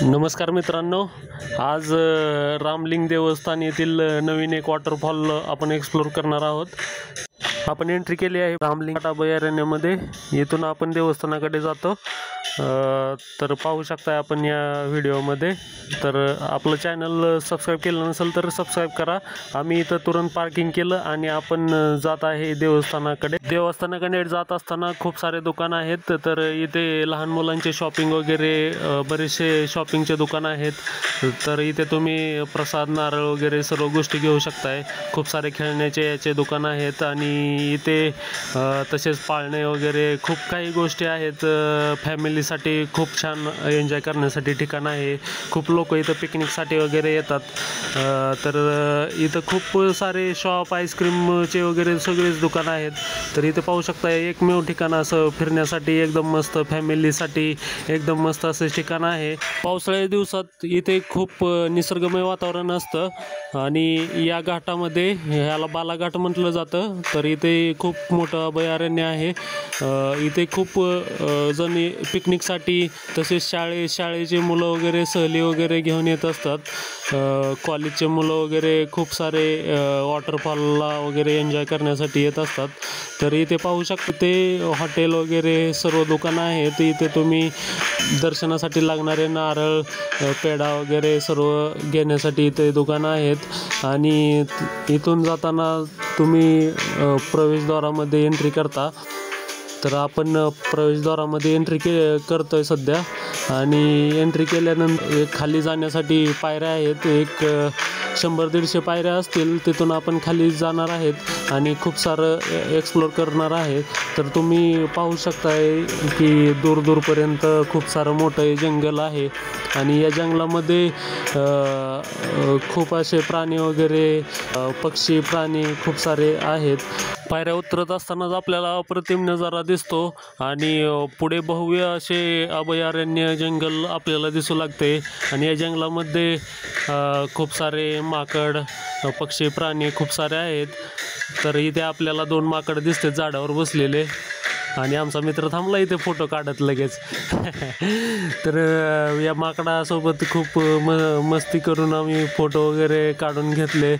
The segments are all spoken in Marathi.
नमस्कार मित्रांनो, आज रामलिंग देवस्थान येथील नवीन एक वॉटरफॉल आपण एक्सप्लोर करणार आहोत। आपण एंट्री केली आहे रामलिंग अभयारण्यामध्ये। येथून आपण देवस्थानाकडे जातो। तर पाहू शकता आपण या व्हिडिओमध्ये। तर आपलं चॅनल सबस्क्राइब केलं नसेल तर सबस्क्राइब करा। आम्ही इथं तुरंत पार्किंग केलं आणि आपण जात आहे देवस्थानाकडे। देवस्थानाकडे जात असताना खूप सारे दुकान आहेत। तर इथे लहान मुलांचे शॉपिंग वगैरे बरेचसे शॉपिंगचे दुकान आहेत। तर इथे तुम्ही प्रसाद, नारळ वगैरे सर्व गोष्टी घेऊ शकताय। खूप सारे खेळण्याचे याचे दुकान आहेत आणि इथे तसेच पाळणे वगैरे खूप काही गोष्टी आहेत। फॅमिलीसाठी खूप छान एन्जॉय करण्यासाठी ठिकाण आहे। खूप लोक इथं पिकनिकसाठी वगैरे येतात। तर इथं खूप सारे शॉप, आईस्क्रीमचे वगैरे सगळेच दुकान आहेत। तर इथे पाहू शकता एकमेव ठिकाण असं फिरण्यासाठी एकदम मस्त, फॅमिलीसाठी एकदम मस्त असं ठिकाण आहे। पावसाळ्याच्या दिवसात इथे खूप निसर्गमय वातावरण असतं आणि या घाटामध्ये ह्याला बालाघाट म्हटलं जातं। तर इथे खूप मोठं अभयारण्य आहे। इथे खूप जण पिकनिकसाठी तसेच शाळेचे मुलं वगैरे सहली वगैरे घेऊन येत असतात। कॉलेजचे मुलं वगैरे खूप सारे वॉटरफॉलला वगैरे एन्जॉय करण्यासाठी येत असतात। तर इथे पाहू शकता ते हॉटेल वगैरे सर्व दुकानं आहेत। इथे तुम्ही दर्शनासाठी लागणारे नारळ, पेढा वगैरे सर्व घेण्यासाठी इथे दुकानं आहेत आणि इथून जाताना तुम्ही प्रवेशद्वारामध्ये एंट्री करता। तर आपण प्रवेशद्वारामध्ये एंट्री करतोय सध्या आणि एंट्री केल्यानंतर खाली जाण्यासाठी पायऱ्या आहेत। एक 100-150 पायऱ्या असतील। तिथून आपण खाली जाणार आहेत आणि खूप सारं एक्सप्लोर करणार आहे। तर तुम्ही पाहू शकताय की दूरपर्यंत खूप सारं मोठं जंगल आहे आणि या जंगलामध्ये खूप असे प्राणी वगैरे, पक्षी, प्राणी खूप सारे आहेत। पायऱ्या उतरत असतानाच आपल्याला अप्रतिम नजारा दिसतो आणि पुढे भव्य असे अभयारण्य जंगल आपल्याला दिसू लागते आणि या जंगलामध्ये खूप सारे माकड, पक्षी, प्राणी खूप सारे आहेत। तर इथे आपल्याला 2 माकड दिसते झाडावर बसलेले आणि आमचा मित्र थांबला इथे फोटो काढत लगेच। तर या माकडासोबत खूप मस्ती करून आम्ही फोटो वगैरे काढून घेतले।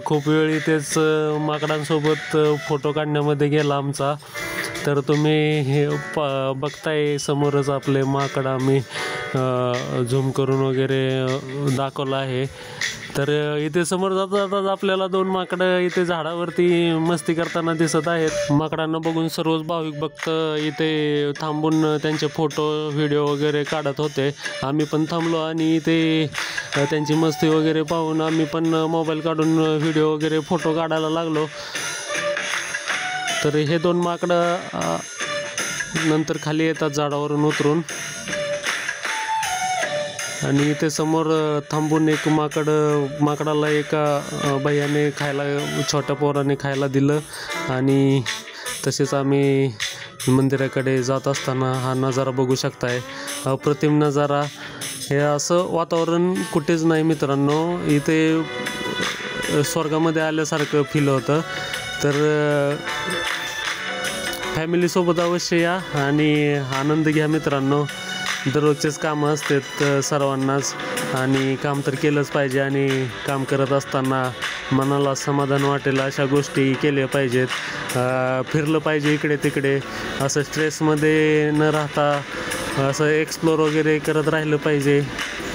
खूप वेळ इथेच माकडांसोबत फोटो काढण्यामध्ये गेला आमचा। तर तुम्ही हे बघताय समोरच आपले माकड आम्ही झूम करून वगैरे दाखवलं आहे। तर इथे समोर जातात आपल्याला 2 माकडं इथे झाडावरती मस्ती करताना दिसत आहेत। माकडांना बघून सर्वच भाविक भक्त इथे थांबून त्यांचे फोटो, व्हिडिओ वगैरे काढत होते। आम्ही पण थांबलो आणि इथे त्यांची मस्ती वगैरे पाहून आम्ही पण मोबाईल काढून व्हिडिओ वगैरे फोटो काढायला लागलो। तर हे 2 माकडं नंतर खाली येतात झाडावरून उतरून आणि इथे समोर थांबून एक माकडाला एका बाईने खायला, छोट्या पोराने खायला दिलं आणि तसेच आम्ही मंदिराकडे जात असताना हा नजारा बघू शकताय। अप्रतिम नजारा, हे असं वातावरण कुठेच नाही मित्रांनो। इथे स्वर्गामध्ये आल्यासारखं फील होतं। तर फॅमिलीसोबत अवश्य या आणि आनंद घ्या मित्रांनो। दररोजचेच कामं असतात सर्वांनाच आणि काम तर केलंच पाहिजे आणि काम करत असताना मनाला समाधान वाटेल अशा गोष्टी केल्या पाहिजेत। फिरलं पाहिजे इकडे तिकडे, असं स्ट्रेसमध्ये न राहता असं एक्सप्लोर वगैरे करत राहिलं पाहिजे।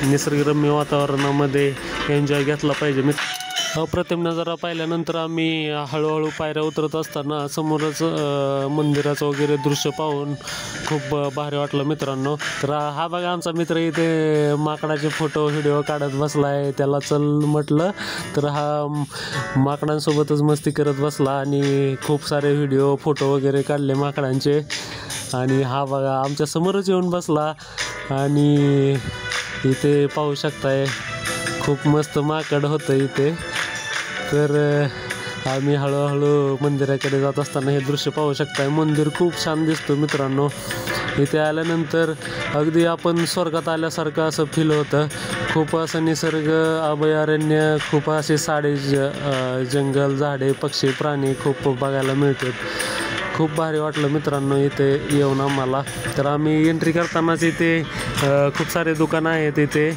निसर्गरम्य वातावरणामध्ये एन्जॉय घेतला पाहिजे। अप्रतिम नजारा पाहिल्यानंतर आम्ही हळूहळू पायऱ्या उतरत असताना समोरच मंदिराचं वगैरे दृश्य पाहून खूप भारी वाटलं मित्रांनो। तर हा बघा आमचा मित्र इथे माकडाचे फोटो, व्हिडिओ काढत बसला आहे। त्याला चल म्हटलं तर हा माकडांसोबतच मस्ती करत बसला आणि खूप सारे व्हिडिओ, फोटो वगैरे काढले माकडांचे। आणि हा बघा आमच्या समोरच येऊन बसला आणि इथे पाहू शकताय खूप मस्त माकड होतं इथे। तर आम्ही हळूहळू मंदिराकडे जात असताना हे दृश्य पाहू शकताय। मंदिर खूप छान दिसतं मित्रांनो। इथे आल्यानंतर अगदी आपण स्वर्गात आल्यासारखं असं फील होतं। खूप असं निसर्ग, अभयारण्य, खूप असे साडे जंगल, झाडे, पक्षी, प्राणी खूप बघायला मिळतात। खूप भारी वाटलं मित्रांनो इथे येऊन आम्हाला. तर आम्ही एंट्री करतानाच इथे खूप सारे दुकानं आहेत इथे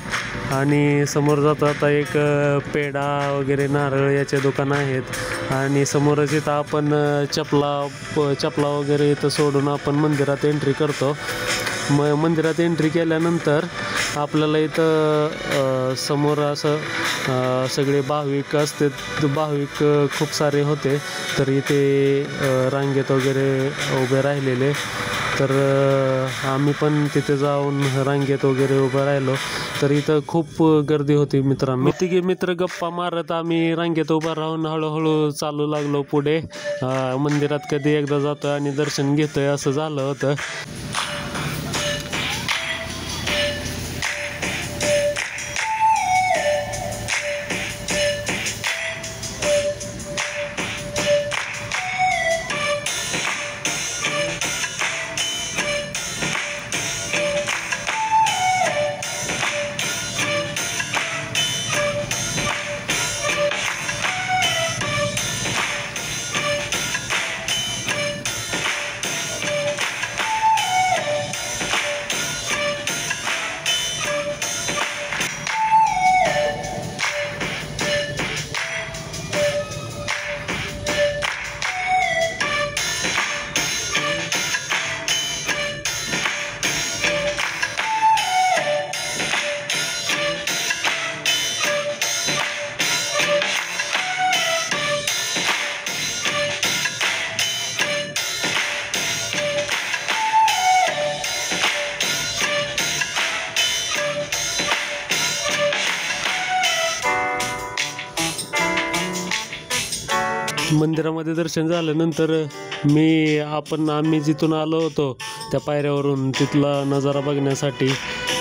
आणि समोर जाता आता एक पेढा वगैरे नारळ याचे दुकानं आहेत आणि समोरच इथं आपण चपला वगैरे इथं सोडून आपण मंदिरात एंट्री करतो. मंदिरात एंट्री केल्यानंतर आपल्याला इथं समोर असं सगळे भाविक असते. भाविक खूप सारे होते तर इथे रांगेत वगैरे उभे राहिलेले. तर आम्ही पण तिथे जाऊन रांगेत वगैरे उभं राहिलो. तर इथं खूप गर्दी होती मित्रांनो. तिघे मित्र गप्पा मारत आम्ही रांगेत उभं राहून हळूहळू चालू लागलो पुढे. मंदिरात कधी एकदा जातोय आणि दर्शन घेतोय असं झालं होतं. मंदिरामध्ये दर्शन झाल्यानंतर आम्ही जिथून आलो होतो त्या पायऱ्यावरून तिथला नजारा बघण्यासाठी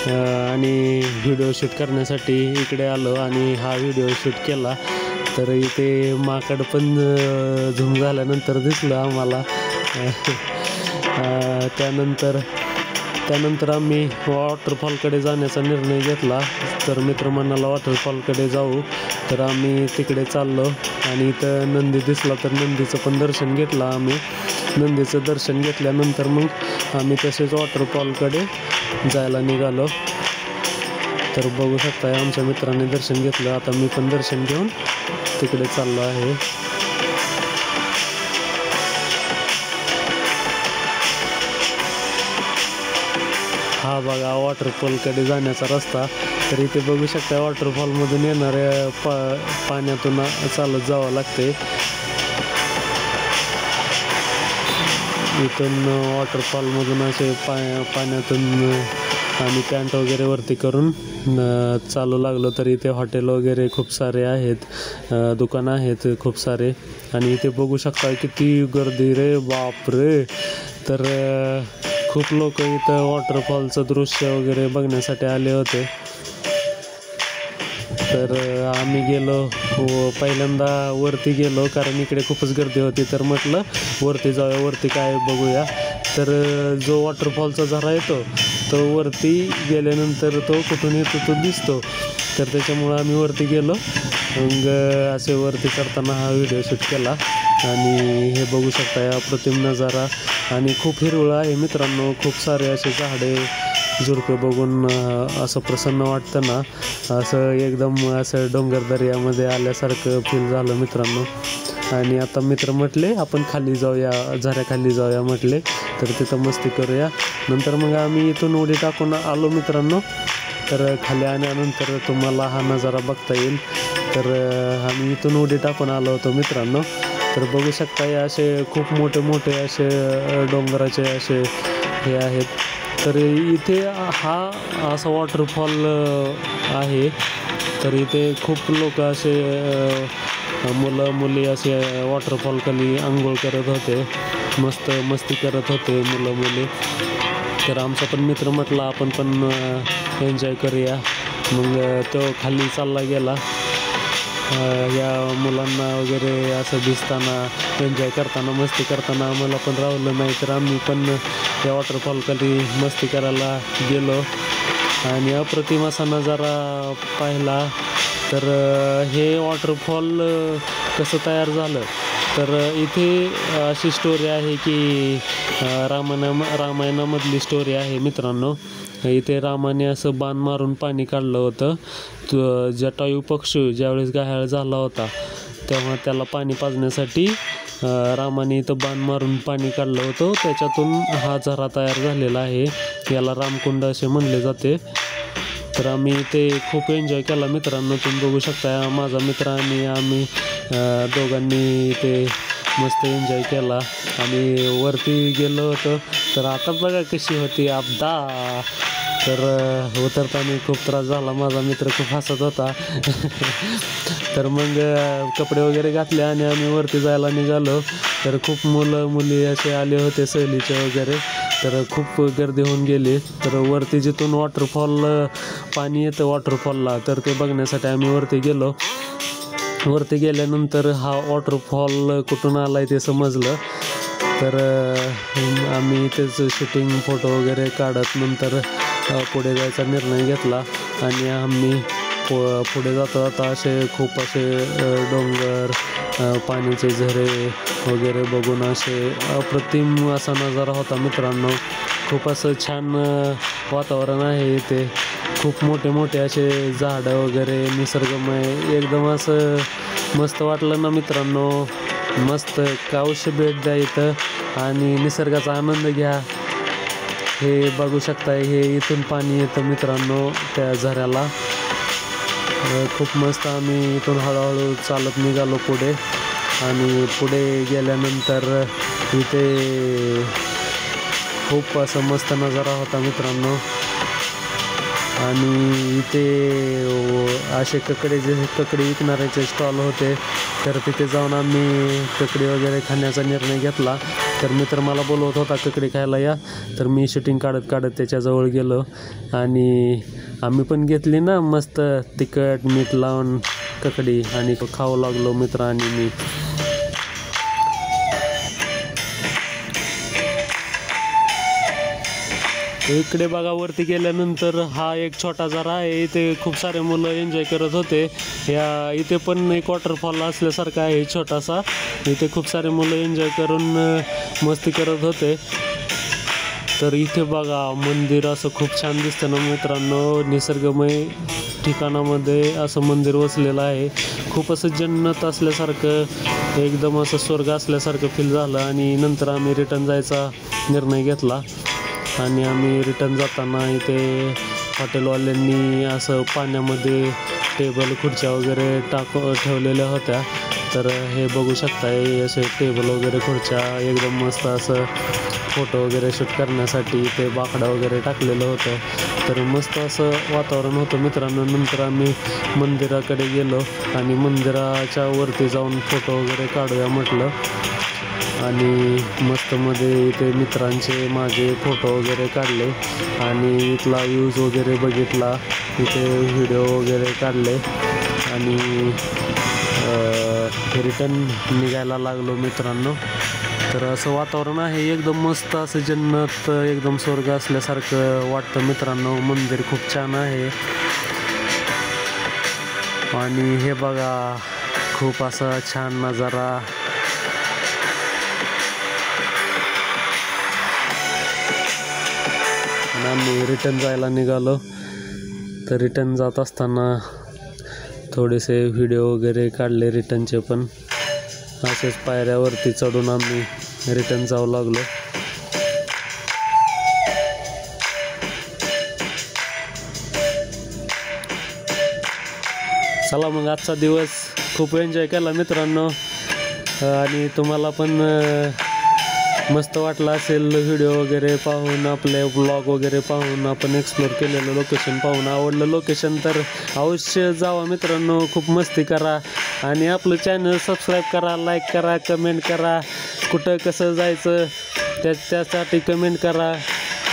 आणि व्हिडिओ शूट करण्यासाठी इकडे आलो आणि हा व्हिडिओ शूट केला. तर इथे माकड पण झूम झाल्यानंतर दिसलं आम्हाला. त्यानंतर आम्ही वॉटरफॉलकडे जाण्याचा निर्णय घेतला. तर मित्र म्हणाला वॉटरफॉलकडे जाऊ. तर आम्ही तिकडे चाललो आणि इथं नंदी दिसला तर नंदीचं पण दर्शन घेतलं आम्ही. नंदीचं दर्शन घेतल्यानंतर मग आम्ही तसेच वॉटरफॉलकडे जायला निघालो. तर बघू शकताय आमच्या मित्रांनी दर्शन घेतलं. आता मी पण दर्शन घेऊन तिकडे चाललो आहे. हा बघा वॉटरफॉलकडे जाण्याचा रस्ता. तर इथे बघू शकता वॉटरफॉलमधून येणाऱ्या पाण्यातून चालत जावं लागते. इथून वॉटरफॉलमधून असे पाण्यातून आम्ही पॅन्ट वगैरे वरती करून चालू लागलो. तर इथे हॉटेल वगैरे खूप सारे आहेत, दुकानं आहेत खूप सारे. आणि इथे बघू शकता किती गर्दी रे बापरे. तर खूप लोक इथं वॉटरफॉलचं दृश्य वगैरे बघण्यासाठी आले होते. तर आम्ही गेलो पहिल्यांदा वरती गेलो कारण इकडे खूपच गर्दी होती. तर म्हटलं वरती जाऊया, वरती काय बघूया. तर जो वॉटरफॉलचा झरा येतो तो वरती गेल्यानंतर तो कुठून येतो तो दिसतो. तर त्याच्यामुळं आम्ही वरती गेलो. मग असे वरती करताना हा व्हिडिओ शूट केला. आणि हे बघू शकता अप्रतिम नजारा आणि खूप हिरवळ आहे मित्रांनो. खूप सारे असे झाडे झुडपे बघून असं प्रसन्न वाटतं ना, असं एकदम असं डोंगर दर्यामध्ये आल्यासारखं फील झालं मित्रांनो. आणि आता मित्र म्हटले आपण खाली जाऊया, झऱ्याखाली जाऊया म्हटले. तर तिथं मस्ती करूया. नंतर मग आम्ही इथून उडी टाकून आलो मित्रांनो. तर खाली आल्यानंतर तुम्हाला हा नजारा बघता येईल. तर आम्ही इथून उडी टाकून आलो होतो मित्रांनो. तर बघू शकता हे असे खूप मोठे मोठे असे डोंगराचे असे हे आहेत. तर इथे हा असा वॉटरफॉल आहे. तर इथे खूप लोक असे मुलं मुली असे वॉटरफॉलखाली आंघोळ करत होते, मस्ती करत होते मुलं मुली. तर आमचा पण मित्र म्हटला आपण पण एन्जॉय करूया. मग तो खाली चालला गेला. या मुलांना वगैरे असं दिसताना एन्जॉय करताना मस्ती करताना आम्हाला पण राहिलं नाही. तर आम्ही पण या वॉटरफॉलखाली मस्ती करायला गेलो. आणि अप्रतिम असा नजारा पाहिला. तर हे वॉटरफॉल कसं तयार झालं तर इथे अशी स्टोरी आहे की रामायणामधली स्टोरी आहे मित्रांनो. इथे रामाने असं बाण मारून पाणी काढलं होतं. जटायू पक्षी ज्यावेळेस घायाळ झाला होता तेव्हा त्याला पाणी पाजण्यासाठी रामाने इथं बाण मारून पाणी काढलं होतं. त्याच्यातून हा झरा तयार झालेला आहे. याला रामकुंड असे म्हणले जाते. तर आम्ही ते खूप एन्जॉय केला मित्रांनो. तुम्ही बघू शकता माझा मित्र आणि आम्ही दोघांनी ते मस्त एन्जॉय केला. आम्ही वरती गेलो होतो तर आता बघा कशी होती आपदा. तर उतरताना खूप त्रास झाला. माझा मित्र खूप हसत होता. तर मग कपडे वगैरे घातले आणि आम्ही वरती जायला निघालो. तर खूप मुलं मुली असे आले होते सहलीचे वगैरे. तर खूप गर्दी होऊन गेली. तर वरती जिथून वॉटरफॉल पाणी येतं वॉटरफॉलला तर ते बघण्यासाठी आम्ही वरती गेलो. वरती गेल्यानंतर हा वॉटरफॉल कुठून आला आहे ते समजलं. तर आम्ही त्याचं शूटिंग फोटो वगैरे काढत नंतर पुढे जायचा निर्णय घेतला. आणि आम्ही पुढे जाता जाता असे खूप असे डोंगर पाण्याचे झरे वगैरे बघून असे अप्रतिम असा नजारा होता मित्रांनो. खूप असं छान वातावरण आहे इथे. खूप मोठे मोठे असे झाडं वगैरे निसर्गमय एकदम असं मस्त वाटलं ना मित्रांनो. मस्त अवश्य भेट द्या इथं आणि निसर्गाचा आनंद घ्या. हे बघू शकता हे इथून पाणी येतं मित्रांनो त्या झऱ्याला. खूप मस्त आम्ही इथून हळूहळू चालत निघालो पुढे. आणि पुढे गेल्यानंतर इथे खूप असं मस्त नजारा होता मित्रांनो. आणि इथे असे ककडे विकणाऱ्याचे स्टॉल होते. तर तिथे जाऊन आम्ही ककडी वगैरे खाण्याचा निर्णय घेतला. तर मित्र मला बोलवत होता ककडी खायला या. तर मी शूटिंग काढत काढत त्याच्याजवळ गेलो आणि आम्ही पण घेतली ना मस्त तिखट मीठ लावून ककडी आणि खाऊ लागलो मित्र आणि मी. इकडे बघा वरती गेल्यानंतर हा एक छोटा झरा आहे. इथे खूप सारे मुलं एन्जॉय करत होते. इथे पण एक वॉटरफॉल असल्यासारखा आहे छोटासा. इथे खूप सारे मुलं एन्जॉय करून मस्ती करत होते. तर इथे बघा मंदिर असं खूप छान दिसतं ना मित्रांनो. निसर्गमय ठिकाणामध्ये असं मंदिर वसलेलं आहे. खूप असं जन्नत असल्यासारखं एकदम असं स्वर्ग असल्यासारखं फील झालं. आणि नंतर आम्ही रिटर्न जायचा निर्णय घेतला. आणि आम्ही रिटर्न जाताना इथे हॉटेलवाल्यांनी असं पाण्यामध्ये टेबल खुर्च्या वगैरे ठेवलेल्या होत्या. तर हे बघू शकता असे टेबल वगैरे खुर्च्या एकदम मस्त असं फोटो वगैरे शूट करण्यासाठी ते बाकडं वगैरे टाकलेलं होतं. तर मस्त असं वातावरण होतं मित्रांनो. नंतर आम्ही मंदिराकडे गेलो आणि मंदिराच्या वरती जाऊन फोटो वगैरे काढूया म्हटलं. आणि मस्तमध्ये इथे मित्रांचे माझे फोटो वगैरे काढले आणि इथला व्ह्यूज वगैरे बघितला. इथे व्हिडिओ वगैरे काढले आणि रिटर्न निघायला लागलो मित्रांनो. तर असं वातावरण आहे एकदम मस्त असं जन्नत एकदम स्वर्ग असल्यासारखं वाटतं मित्रांनो. मंदिर खूप छान आहे. आणि हे बघा खूप असा छान नजारा. आम्ही रिटर्न जायला निघालो. तर रिटर्न जात असताना थोडेसे व्हिडिओ वगैरे काढले रिटर्नचे पण. असेच पायऱ्यावरती चढून आम्ही रिटर्न जाऊ लागलो. चला मग आजचा दिवस खूप एन्जॉय केला मित्रांनो. आणि तुम्हाला पण मस्त वाटलं असेल व्हिडिओ वगैरे पाहून, आपले ब्लॉग वगैरे पाहून, आपण एक्सप्लोर केलेलं लोकेशन पाहून. आवडलं लोकेशन तर अवश्य जावा मित्रांनो. खूप मस्ती करा आणि आपलं चॅनल सबस्क्राईब करा, लाईक करा, कमेंट करा. कुठं कसं जायचं त्यासाठी कमेंट करा.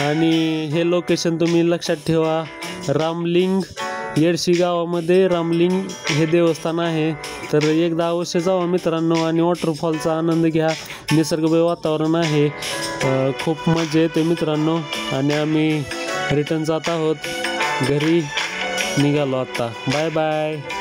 आणि हे लोकेशन तुम्ही लक्षात ठेवा. रामलिंग येडशी गावामध्ये रामलिंग हे देवस्थान आहे. तर एकदा अवश्य जावा मित्रांनो आणि वॉटरफॉलचा आनंद घ्या. निसर्गमय वातावरण आहे. खूप मजा येते मित्रांनो. आणि आम्ही रिटर्न जात आहोत. घरी निघालो आता. Bye bye.